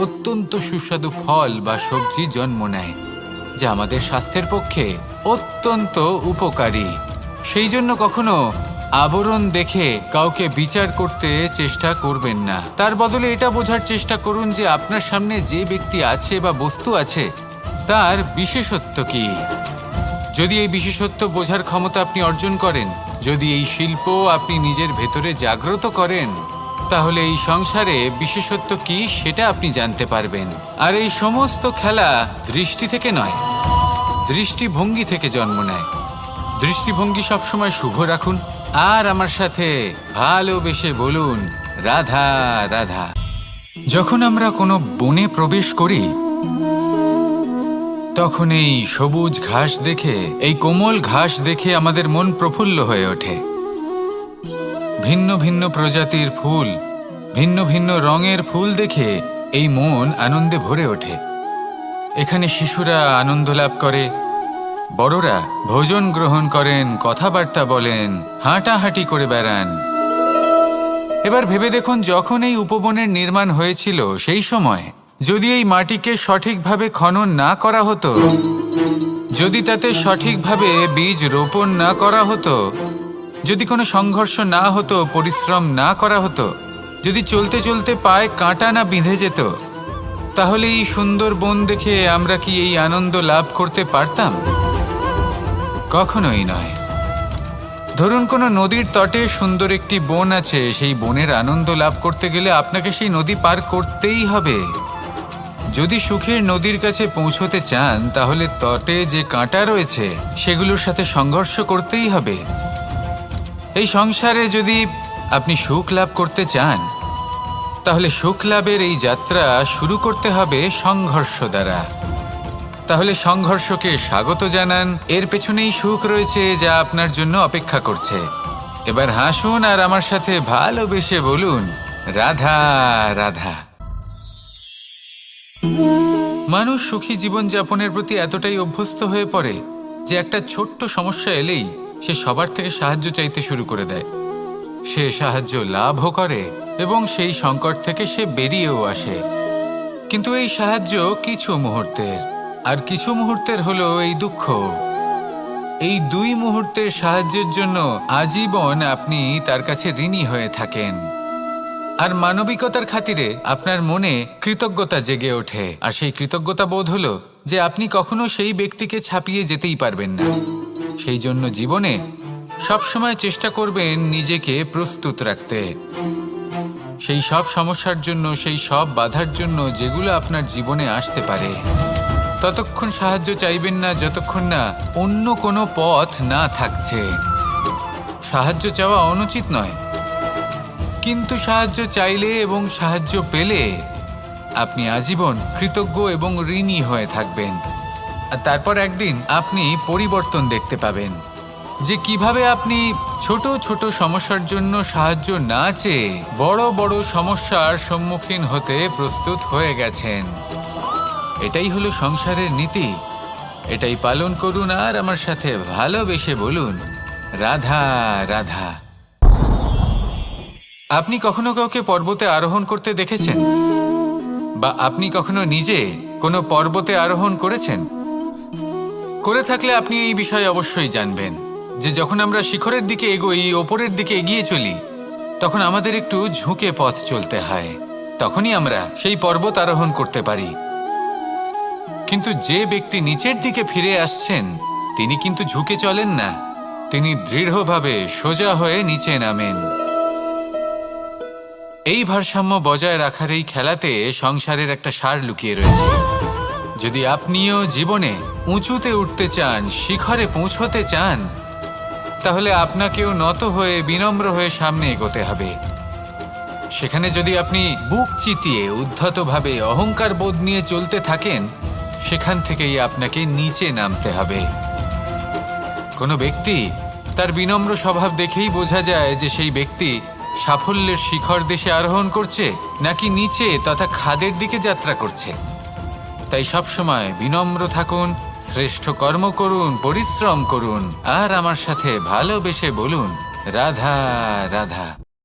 অত্যন্ত সুস্বাদু ফল বা সবজি জন্ম নেয়, যা আমাদের স্বাস্থ্যের পক্ষে অত্যন্ত উপকারী। সেই জন্য কখনো আবরণ দেখে কাউকে বিচার করতে চেষ্টা করবেন না। তার বদলে এটা বোঝার চেষ্টা করুন যে আপনার সামনে যে ব্যক্তি আছে বা বস্তু আছে, তার বিশেষত্ব কি। যদি এই বিশেষত্ব বোঝার ক্ষমতা আপনি অর্জন করেন, যদি এই শিল্প আপনি নিজের ভেতরে জাগ্রত করেন, তাহলে এই সংসারে বিশেষত্ব কি সেটা আপনি জানতে পারবেন। আর এই সমস্ত খেলা দৃষ্টি থেকে নয়, দৃষ্টিভঙ্গি থেকে জন্ম নেয়। দৃষ্টিভঙ্গি সবসময় শুভ রাখুন আর আমার সাথে ভালোবেসে বলুন, রাধা রাধা। যখন আমরা কোনো বনে প্রবেশ করি, তখন এই সবুজ ঘাস দেখে, এই কোমল ঘাস দেখে আমাদের মন প্রফুল্ল হয়ে ওঠে। ভিন্ন ভিন্ন প্রজাতির ফুল, ভিন্ন ভিন্ন রঙের ফুল দেখে এই মন আনন্দে ভরে ওঠে। এখানে শিশুরা আনন্দ লাভ করে, বড়রা ভোজন গ্রহণ করেন, কথাবার্তা বলেন, হাঁটাহাঁটি করে বেড়ান। এবার ভেবে দেখুন, যখন এই উপবনের নির্মাণ হয়েছিল, সেই সময় যদি এই মাটিকে সঠিকভাবে খনন না করা হতো, যদি তাতে সঠিকভাবে বীজ রোপণ না করা হতো, যদি কোনো সংঘর্ষ না হতো, পরিশ্রম না করা হতো, যদি চলতে চলতে পায়ে কাঁটা না বিঁধে যেত, তাহলে এই সুন্দর বন দেখে আমরা কি এই আনন্দ লাভ করতে পারতাম? কখনোই নয়। ধরুন কোনো নদীর তটে সুন্দর একটি বন আছে, সেই বনের আনন্দ লাভ করতে গেলে আপনাকে সেই নদী পার করতেই হবে। যদি সুখের নদীর কাছে পৌঁছতে চান, তাহলে তটে যে কাঁটা রয়েছে সেগুলোর সাথে সংঘর্ষ করতেই হবে। এই সংসারে যদি আপনি সুখ লাভ করতে চান, তাহলে সুখ লাভের এই যাত্রা শুরু করতে হবে সংঘর্ষ দ্বারা। তাহলে সংঘর্ষকে স্বাগত জানান, এর পেছনেই সুখ রয়েছে যা আপনার জন্য অপেক্ষা করছে। এবার হাসুন আর আমার সাথে ভালোবেসে বলুন, রাধা রাধা। মানুষ সুখী জীবনযাপনের প্রতি এতটাই অভ্যস্ত হয়ে পড়ে যে একটা ছোট্ট সমস্যা এলেই সে সবার থেকে সাহায্য চাইতে শুরু করে দেয়। সে সাহায্য লাভও করে এবং সেই সংকট থেকে সে বেরিয়েও আসে। কিন্তু এই সাহায্য কিছু মুহূর্তের, আর কিছু মুহূর্তের হলো এই দুঃখ। এই দুই মুহূর্তের সাহায্যের জন্য আজীবন আপনি তার কাছে ঋণী হয়ে থাকেন। আর মানবিকতার খাতিরে আপনার মনে কৃতজ্ঞতা জেগে ওঠে, আর সেই কৃতজ্ঞতা বোধ হলো যে আপনি কখনো সেই ব্যক্তিকে ছাপিয়ে যেতেই পারবেন না। সেই জন্য জীবনে সবসময় চেষ্টা করবেন নিজেকে প্রস্তুত রাখতে সেই সব সমস্যার জন্য, সেই সব বাধার জন্য যেগুলো আপনার জীবনে আসতে পারে। ততক্ষণ সাহায্য চাইবেন না যতক্ষণ না অন্য কোনো পথ না থাকছে। সাহায্য চাওয়া অনুচিত নয়, কিন্তু সাহায্য চাইলে এবং সাহায্য পেলে আপনি আজীবন কৃতজ্ঞ এবং ঋণী হয়ে থাকবেন। আর তারপর একদিন আপনি পরিবর্তন দেখতে পাবেন যে কিভাবে আপনি ছোট ছোট সমস্যার জন্য সাহায্য না চেয়ে বড় বড় সমস্যার সম্মুখীন হতে প্রস্তুত হয়ে গেছেন। এটাই হলো সংসারের নীতি। এটাই পালন করুন আর আমার সাথে ভালোবেসে বলুন, রাধা রাধা। আপনি কখনো কাউকে পর্বতে আরোহণ করতে দেখেছেন? বা আপনি কখনো নিজে কোনো পর্বতে আরোহণ করেছেন? করে থাকলে আপনি এই বিষয়ে অবশ্যই জানবেন যে যখন আমরা শিখরের দিকে এগোই, ওপরের দিকে এগিয়ে চলি, তখন আমাদের একটু ঝুঁকে পথ চলতে হয়। তখনই আমরা সেই পর্বত আরোহণ করতে পারি। কিন্তু যে ব্যক্তি নিচের দিকে ফিরে আসছেন, তিনি কিন্তু ঝুঁকে চলেন না, তিনি দৃঢ়ভাবে সোজা হয়ে নিচে নামেন। এই ভারসাম্য বজায় রাখার এই খেলাতে সংসারের একটা সার লুকিয়ে রয়েছে। যদি আপনিও জীবনে উঁচুতে উঠতে চান, শিখরে পৌঁছতে চান, তাহলে আপনাকেও নত হয়ে, বিনম্র হয়ে সামনে এগোতে হবে। সেখানে যদি আপনি বুক চিতিয়ে উদ্ধতভাবে অহংকার বোধ নিয়ে চলতে থাকেন, সেখান থেকেই আপনাকে নিচে নামতে হবে। কোনো ব্যক্তি তার বিনম্র স্বভাব দেখেই বোঝা যায় যে সেই ব্যক্তি সাফল্যের শিখর দেশে আরোহণ করছে নাকি নিচে তথা খাদের দিকে যাত্রা করছে। তাই সবসময় বিনম্র থাকুন, শ্রেষ্ঠ কর্ম করুন, পরিশ্রম করুন আর আমার সাথে ভালোবেসে বলুন রাধা রাধা।